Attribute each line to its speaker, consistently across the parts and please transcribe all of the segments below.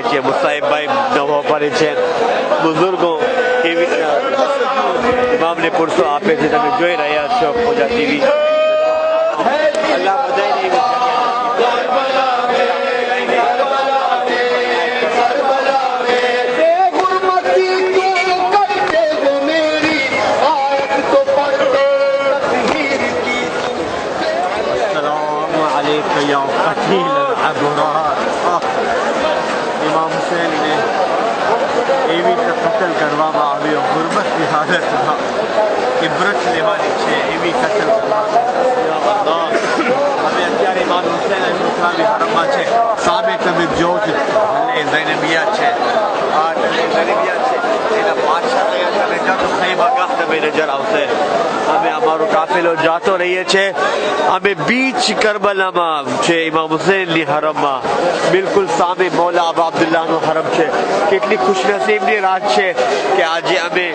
Speaker 1: رہے چھے مصائب بھائی نوہ پڑے چھے بزرگوں امام نے پرسو آپ سے تمہیں جوئی رہے اچھو خوجہ ٹی وی اللہ بدائی نہیں یا قتیل العبرات امام حسین نے ایوی کا قتل کروا آوی اور غربت کی حالت تھا عبرت لیوانی چھے ایوی قتل کروا ہمیں اتیار امام حسین اسلامی حرمہ چھے ثابت ابھی جو چھے زینبیہ چھے زینبیہ چھے اینا بادشاہ رہے ہیں تو خیمہ گاہ میں نجر آؤسے ہمیں ہمارو قافلو جاتو رہیے چھے ہمیں بیچ کربلا ماں چھے امام حسین لی حرم ماں بالکل سامنے مولا ابا عبداللہ نو حرم چھے کتنی خوش نصیب نی رات چھے کہ آج ہمیں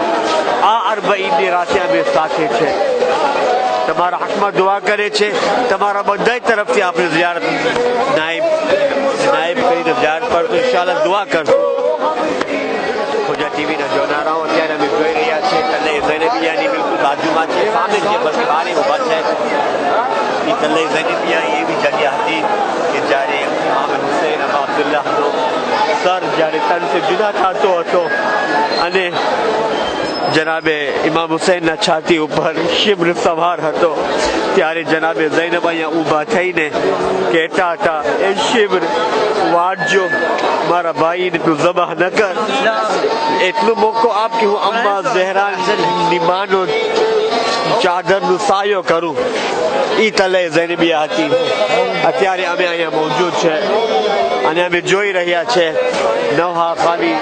Speaker 1: اربعین نی راتیں ہمیں ساتھے چھے تمہارا حکمہ دعا کرے چھے تمہارا بندائی طرف سے آپ نے زیارت نائب کری زیارت پر تو انشاءاللہ دعا کر خوجہ ٹی وی نہ جونا رہا ہوں تیارہ میں جوئی رہی آچھے تلے زینبی یعنی بالکل باجو ماں چھے سامنے چھے بلکہ بارے وہ بچ ہے یہ تلے زینبی یہ بھی جگہ حدید کہ جارے امام حسین ابا عبداللہ نو سر جارے تن سے جدا تھا تو انے جناب امام حسین نہ چھاتی اوپر شبر سوار ہتو تیارے جناب زینبہ یا اوبا تھئی نے کہتا تھا اے شبر واٹ جو ہمارا بھائی نے تو ذبح نہ کر اتنو موقع آپ کی ہوں اما زہران نمانو چادر نسائیو کروں ای تلے زینبی آتی اتیارے ہمیں آیا موجود چھے انہیں ہمیں جوئی رہیا چھے نوہا خالی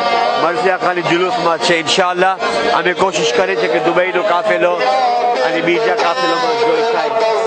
Speaker 1: مرضیہ خالی جلوس ماں چھے انشاءاللہ ہمیں کوشش کرے چھے کہ دبئی نو کافلو انہیں بیجا کافلو ماں جوئی کھائے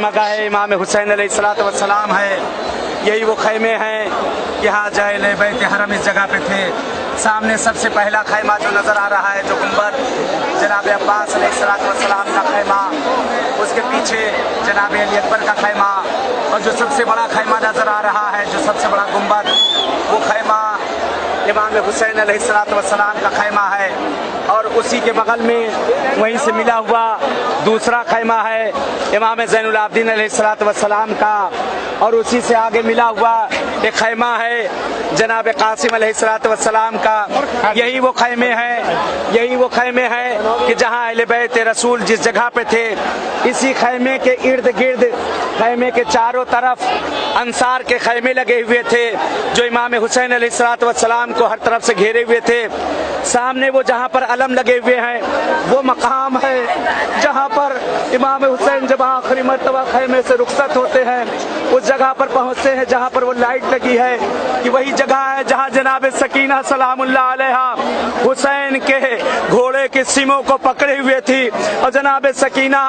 Speaker 2: खैमगाह इमाम हुसैन अलैहिस्सलाम है। यही वो खैमे हैं, यहाँ जहल बैत हरम इस जगह पे थे। सामने सबसे पहला खैमा जो नज़र आ रहा है, जो गुंबद जनाब अब्बास अलैहिस्सलाम का खैमा, उसके पीछे जनाब अली अकबर का खैमा, और जो सबसे बड़ा खैमा नज़र आ रहा है, जो सबसे बड़ा गुंबद, वो खैमा इमाम हुसैन अलैहिस्सलाम का खैमा है। और उसी के बगल में वहीं से मिला हुआ दूसरा खैमा है इमाम ज़ैनुल आबिदीन अलैहिस्सलाम का, और उसी से आगे मिला हुआ एक खैमा है जनाब कासिम अलैहिस्सलाम का। यही वो खैमे हैं, यही वो खैमे हैं कि जहाँ अहले बैत रसूल जिस जगह पे थे, इसी खैमे के इर्द गिर्द, खैमे के चारों तरफ अंसार के खैमे लगे हुए थे, जो इमाम हुसैन अलैहिस्सलाम को हर तरफ से घेरे हुए थे। सामने वो जहाँ पर अलम लगे हुए हैं, वो मकाम है जहाँ पर इमाम हुसैन जब आखिरी मर्तबा खैमे से रुखसत होते हैं, उस जगह पर पहुँचते हैं जहाँ पर वो लाइट लगी है, कि वही जगह है जहाँ जनाब सकीना सलामुल्लाह अलैहा हुसैन के घोड़े के सिमों को पकड़े हुए थी। और जनाब सकीना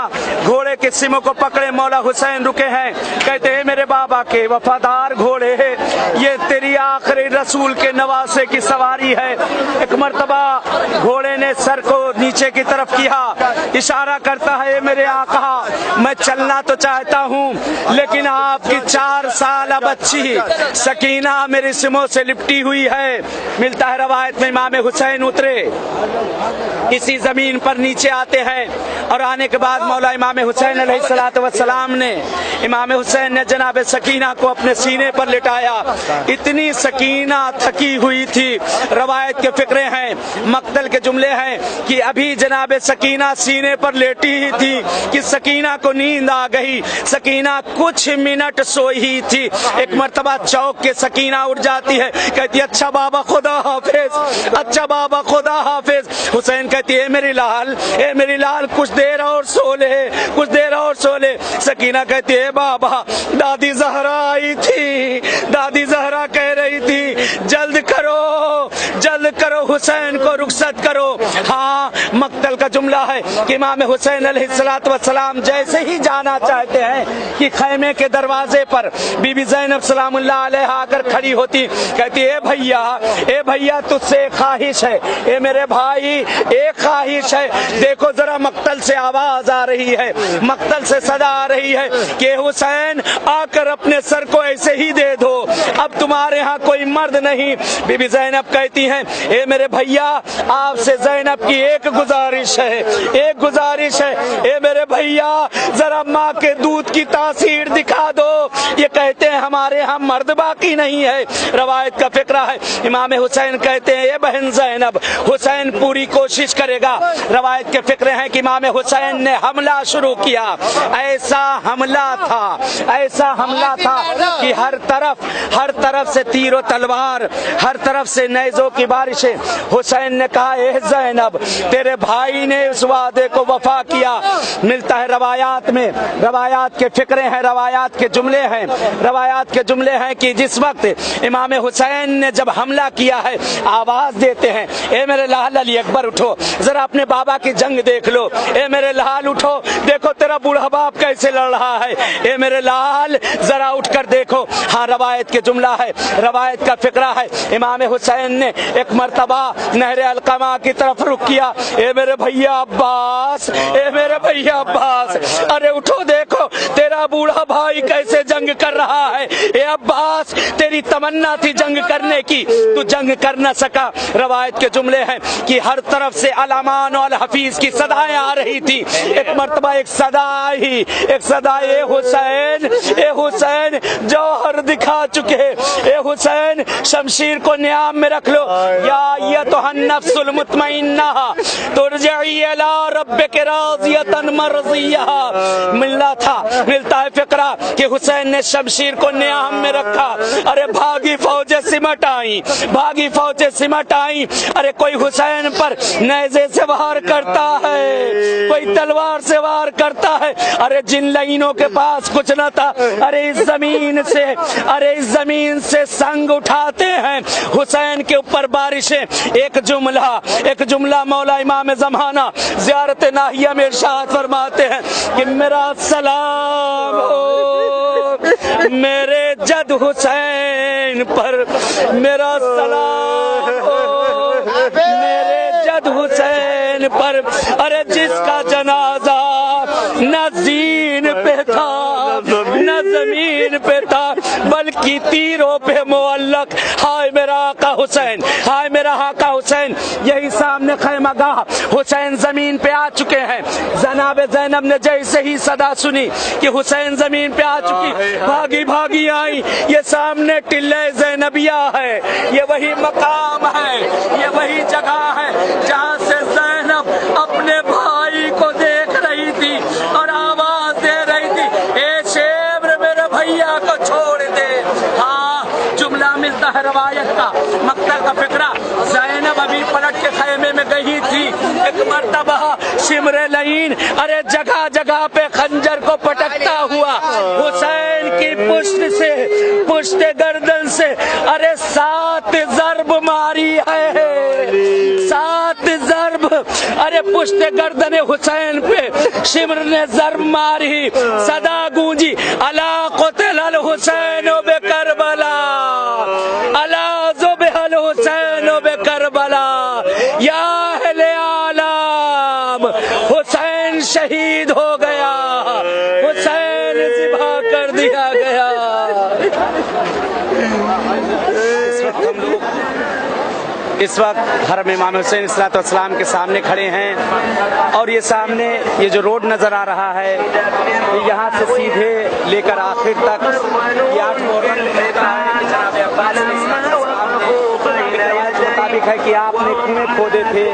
Speaker 2: घोड़े के सिमों को पकड़े मौला हुसैन रुके हैं, कहते हैं मेरे बाबा के वफादार घोड़े, ये तेरी आखिरी रसूल के नवासे की सवारी है। एक मर्तबा घोड़े ने सर को नीचे की तरफ किया, इशारा करता है मेरे आका, मैं चलना तो चाहता हूँ, लेकिन आपकी 4 साल बच्ची सकीना मेरे सिमों से लिपटी हुई है। मिलता है रवायत में इमाम हुसैन उतरे, इसी जमीन पर नीचे आते हैं, और आने के बाद मौला इमाम हुसैन अलैहिस्सलाम ने इमाम हुसैन ने जनाब सकीना को अपने सीने पर लिटाया। इतनी सकीना थकी हुई थी, रवायत के फिक्रे हैं, मक्तल के जुमले हैं कि अभी जनाब सकीना सीने पर लेटी ही थी कि सकीना को नींद आ गई। सकीना कुछ मिनट सोई ही थी, एक मर्तबा चौक के सकीना उठ जाती है, कहती है अच्छा बाबा खुदा हाफिज, अच्छा बाबा खुदा हाफिज। हुसैन कहती है ए मेरी लाल कुछ देर और सो ले, कुछ देर और सो ले। सकीना कहती है बाबा दादी जहरा आई थी, दादी जहरा कह रही थी जल्द करो हुसैन को रुखसत करो। हाँ, मक्तल का जुमला है कि इमाम हुसैन अलैहिस्सलाम जैसे ही जाना चाहते हैं कि खैमे के दरवाजे पर बीबी ज़ैनब सलामुल्लाह अलैहा आकर खड़ी होती, कहती है ए भैया तुझसे एक ख्वाहिश है, ए मेरे भाई एक ख्वाहिश है। देखो जरा मक्तल से आवाज आ रही है, मक्तल से सदा आ रही है कि हुसैन आकर अपने सर को ऐसे ही दे दो, अब तुम्हारे यहाँ कोई मर्द नहीं। बीबी ज़ैनब कहती हैं ए मेरे भैया आपसे ज़ैनब की एक गुजारिश है, ए मेरे भैया जरा माँ के दूध की तासीर दिखा दो। ये कहते हैं हमारे यहाँ मर्द बाकी नहीं है। रवायत का फिक्रा है, इमाम हुसैन कहते हैं ए बहन ज़ैनब, हुसैन पूरी कोशिश करेगा। रवायत के फिक्रे हैं कि इमाम हुसैन ने हमला शुरू किया, ऐसा हमला था कि हर तरफ से तीर और तलवार, हर तरफ से नेज़ों की बारिशें। हुसैन ने कहा ए ज़ैनब तेरे भाई ने उस वादे को वफा किया। मिलता है रवायात में, रवायात के फिक्रे हैं, रवायात के जुमले हैं कि जिस वक्त इमाम हुसैन ने जब हमला किया है, आवाज देते हैं ए मेरे लाल अली अकबर उठो, जरा अपने बाबा की जंग देख लो, ए मेरे लाल उठो, देखो तेरा बूढ़ा बाप कैसे लड़ रहा है, ए मेरे लाल जरा उठकर देखो। हाँ, रवायत के जुमला है, रवायत का फिक्रा है, इमाम हुसैन ने एक मर्तबा नहर अलकमा की तरफ रुख किया, ए मेरे भैया अब्बास, अरे उठो देखो तेरा बूढ़ा भाई कैसे जंग कर रहा है। ए अब्बास तेरी तमन्ना थी जंग करने की, तू जंग कर न सका। रवायत के जुमले हैं कि हर तरफ से अलामान और हफीज की सदाएं आ रही थी। एक मर्तबा एक सदा ए हुसैन जौहर दिखा चुके, ए हुसैन शमशीर को नियाम में रख लो, या अय्यतुहन नफ्सुल मुतमइन्ना तुरजई इला रब्बिक राज़ियतन मर्ज़िया। मिलता है फिक्रा कि हुसैन ने शमशीर को नियाम में रखा। अरे भागी फौजें सिमट आई, अरे कोई हुसैन पर नेज़े से वार करता है, कोई तलवार से वार करता है। अरे जिन लाइनों के पास कुछ न था, अरे इस जमीन से संग उठाते हैं, हुसैन के ऊपर बारिशें। एक जुमला मौला इमाम ज़माना ज़ियारत नाहिया में इरशाद फरमाते हैं कि मेरा सलाम हो मेरे जद हुसैन पर, मेरा सलाम हो मेरे जद हुसैन पर। अरे जिसका जनाजा न जीन पे था न जमीन पे था बल्कि तीरों पे मुअल्लक, हाय मेरा आका हुसैन, हाय मेरा आका हुसैन। यही सामने खैमागाह हुसैन जमीन पे आ चुके हैं। जनाब ज़ैनब ने जैसे ही सदा सुनी कि हुसैन जमीन पे आ चुकी, भागी भागी आई। ये सामने टिल्ले ज़ैनबिया है, ये वही मकाम है, ये वही जगह है जहाँ से ज़ैनब अपने भाई को देख रही थी और आवाज दे रही थी, ए शेर मेरे भैया को छोड़ दे। हाँ, जुमला मिलता है रवायत का, मक्तल का फिक्रा। ज़ैनब अभी पलट के खैमे में गई थी, एक मर्तबा शिमरे लईन, अरे जगह जगह पे खंजर को पटकता हुआ हुसैन की पुष्ट गर्दन से अरे 7 ज़रब मारी है, 7 ज़रब। अरे पुष्ट गर्दन हुसैन पे शिमर ने ज़रब मारी, सदा गूंजी अला क़ुतिल अल हुसैन बे करबला, अला ज़ुबिहल हुसैन बे करबला, या अहले आलम हुसैन शहीद हो गया, हुसैन ज़िबा कर दिया गया। इस वक्त हरम इमाम हुसैन अलैहिस्सलाम के सामने खड़े हैं और ये सामने ये जो रोड नज़र आ रहा है ये यहाँ से सीधे लेकर आखिर तक ये 8 मुहर्रम में रहता है कि जनाब अब्बास मुताबिक है कि आपने कुएं खोदे थे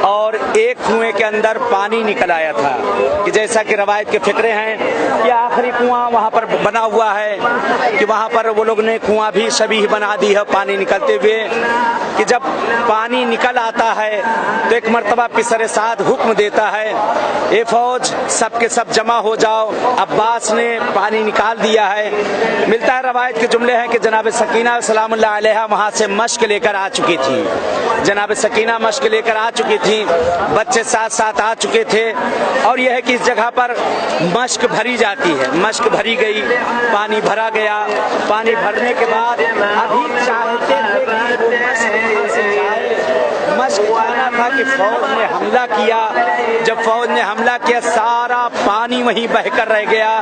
Speaker 2: और एक कुएं के अंदर पानी निकल आया था, कि जैसा कि रवायत के फिक्रे हैं कि आखिरी कुआं वहाँ पर बना हुआ है, कि वहाँ पर वो लोग ने कुआं भी शबीह बना दी है पानी निकलते हुए, कि जब पानी निकल आता है तो एक मर्तबा पिसर साद हुक्म देता है, ए फौज सबके सब जमा हो जाओ, अब्बास ने पानी निकाल दिया है। मिलता है रवायत के जुमले हैं कि जनाब सकीना सलामुल्लाह अलैहा वहाँ से मश्क लेकर आ चुकी थी, जनाब सकीना मश्क लेकर आ चुकी थी, बच्चे साथ साथ आ चुके थे। और यह है कि इस जगह पर मश्क भरी जाती है, मश्क भरी गई, पानी भरा गया। पानी भरने के बाद अभी चाहते थे कि वो मश्क आना था कि फौज ने हमला किया। जब फौज ने हमला किया सारा पानी वहीं बहकर रह गया।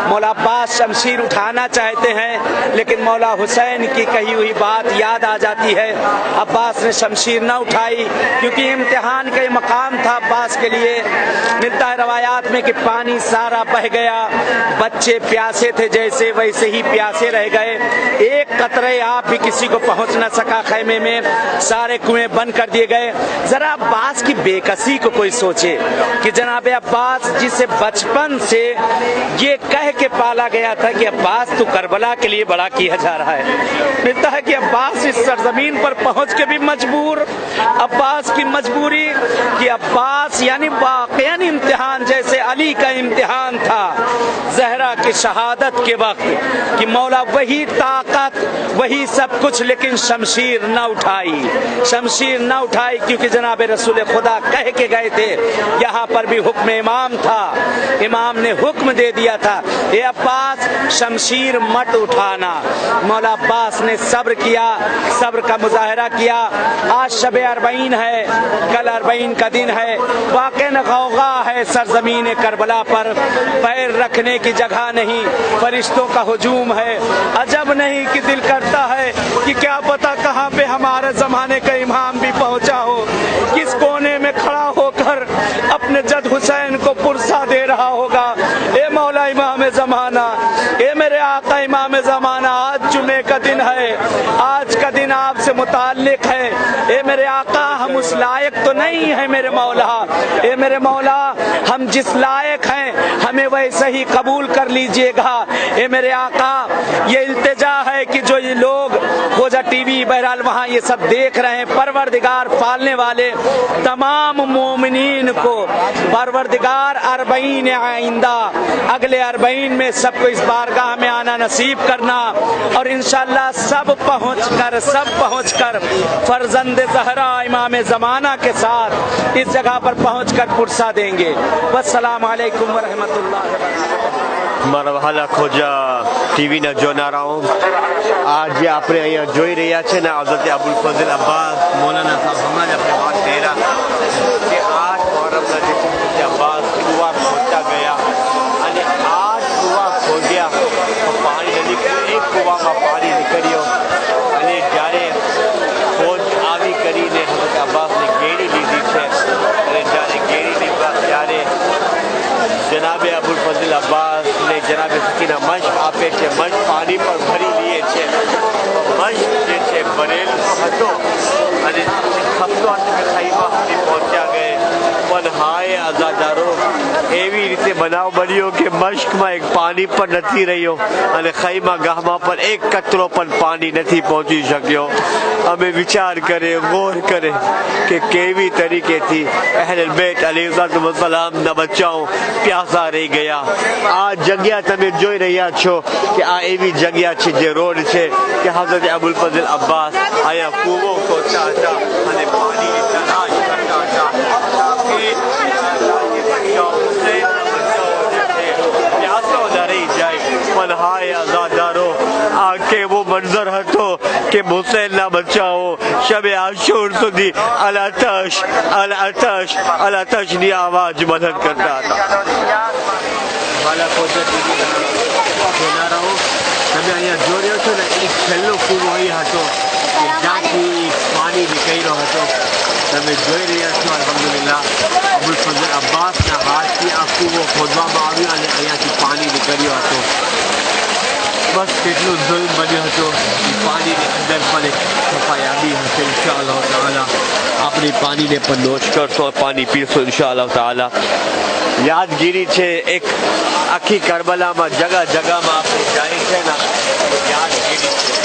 Speaker 2: मौला अब्बास शमशीर उठाना चाहते हैं लेकिन मौला हुसैन की कही हुई बात याद आ जाती है, अब्बास ने शमशीर न उठाई क्योंकि इम्तिहान का मकाम था अब्बास के लिए। मिलता है रवायात में कि पानी सारा बह गया, बच्चे प्यासे थे जैसे वैसे ही प्यासे रह गए, एक कतरे आप भी किसी को पहुंच न सका खैमे में, सारे कुएं बंद कर दिए गए। जरा अब्बास की बेकसी को कोई सोचे कि जनाब अब्बास जिसे बचपन से ये कह के पाला गया था कि अब्बास तो करबला के लिए बड़ा किया जा रहा है। मिलता है कि अब्बास इस सरजमीन पर पहुंच के भी मजबूर, अब्बास की मजबूरी कि अब्बास यानी वाकईन इम्तिहान जैसे अली का इम्तिहान था जहरा की शहादत के वक्त कि मौला वही ताकत वही सब कुछ, लेकिन शमशीर न उठाई, शमशीर न उठाई क्योंकि जनाब रसूल खुदा कह के गए थे। यहाँ पर भी हुक्म इमाम था, इमाम ने हुक्म दे दिया था ये अब्बास शमशीर मत उठाना। मौला अब्बास ने सब्र किया, सब्र का मुजाहरा किया। आज शब अरबईन है, कल अरबईन का दिन है, वाक़ईन गौगा है सरजमीन करबला पर, पैर रखने की जगह नहीं, फरिश्तों का हुजूम है। अजब नहीं कि दिल करता है कि क्या पता कहाँ पे हमारे जमाने का इमाम भी पहुंचा हो, किस कोने में खड़ा होकर अपने जद हुसैन को पुरसा दे रहा होगा। ए मौला इमाम ज़माना, ए मेरे आका इमाम ज़माना, आज जुमे का दिन है, आज का दिन आपसे मुताल्लिक है। ए मेरे आका हम उस लायक तो नहीं है मेरे मौला, ए मेरे मौला हम जिस लायक हैं हमें वैसे ही कबूल कर लीजिएगा। ए मेरे आका ये इल्तिजा है कि जो ये लोग खोजा टीवी बहरहाल वहाँ ये सब देख रहे हैं। परवरदिगार पालने वाले तमाम मोमिनीन को परवरदिगार अरबईन आइंदा अगले अरबईन में सबको इस बारगाह में आना नसीब करना और इंशाअल्लाह सब पहुँच कर फर्जंद ज़हरा इमाम ज़माना के साथ इस जगह पर पहुँचकर पुरसा देंगे। वस्सलाम अलैकुम व रहमतुल्लाहि व बरकातुहू।
Speaker 1: મારા વહાલા ખોજા ટીવીના જોનારાઓ, આજે આપણે અહીંયા જોઈ રહ્યા છે ને હઝરત અબુલ ફઝલ અબ્બાસ મૌલાના સાહેબ હમણાં જ આપણે વાત કરી રહ્યા કે 8 મુહર્રમના જે હઝરત અબ્બાસ કુવા ખોદતા ગયા અને 8 કુવા ખોદ્યા તો પાણી ન નીકળ્યું, એક કુવામાં પાણી નીકળ્યો અને જ્યારે ખોજ આવી કરીને હઝરત અબ્બાસને ગેડી લીધી છે અને જ્યારે ગેડી લીધા ત્યારે જનાબે અબુલ ફઝલ અબ્બાસ ને જનાબે સકીના મશ્ક આપે છે, મશ્ક પાણી પર ભરી લે છે, મશ્ક જે છે ભરેલો હતો અને ખપતો ખાઈમાં સુધી પહોંચ્યા ગયે પણ હાય આઝાદારો એવી રીતે બનાવ બન્યો કે મશ્કમાં એક પાણી પણ નથી રહ્યો અને ખૈમા ગાહમાં પણ એક કચરો પણ પાણી નથી પહોંચી શક્યો। અમે વિચાર કરે, ગૌર કરે કે કેવી તરીકેથી અહલુલ બેત અલૈહિસ્સલામના બચ્ચાઓ પ્યાસા રહી ગયા। આ જગ્યા તમે જોઈ રહ્યા છો કે આ એવી જગ્યા છે જે રોડ છે કે હઝરત અબુલ ફઝલ અબ્બાસ અહીંયા કૂવો ખોદતા હતા અને પાણીની તલાશ કરતા હતા તાકી પ્યાસો ન રહી જાય। પણ હાય આઝાદારો, આ કેવો મંઝર હતો કે હુસૈનના બચ્ચાઓ શબે આશુર સુધી અલ આતશની આવાજ મદદ કરતા હતા। વાલા ખોજા ટીવીના જોનારાઓ, તમે અહીંયા જોઈ રહ્યો છો ને એક છેલ્લો કૂવો અહીં હતો કે જ્યાંથી પાણી નીકળ્યો હતો। તમે જોઈ રહ્યા છો અલ્હમ્દુલિલ્લાહ અબુલ ફઝલ અબ્બાસના હાથથી આ કૂવો ખોદવામાં આવ્યો અને અહીંયાથી પાણી નીકળ્યો હતો। બસ કેટલું જુલ્મ બન્યો હતો એ પાણીની અંદર પણ એક સફાયાબી હશે ઇન્શાઅલ્લાહ તાઆલા। આપણે પાણીને પણ નોચ કરશો, પાણી પીશો ઇન્શાઅલ્લાહ તાઆલા। યાદગીરી છે એક આખી કરબલામાં જગા જગામાં આપણે જાય છે ને યાદગીરી છે।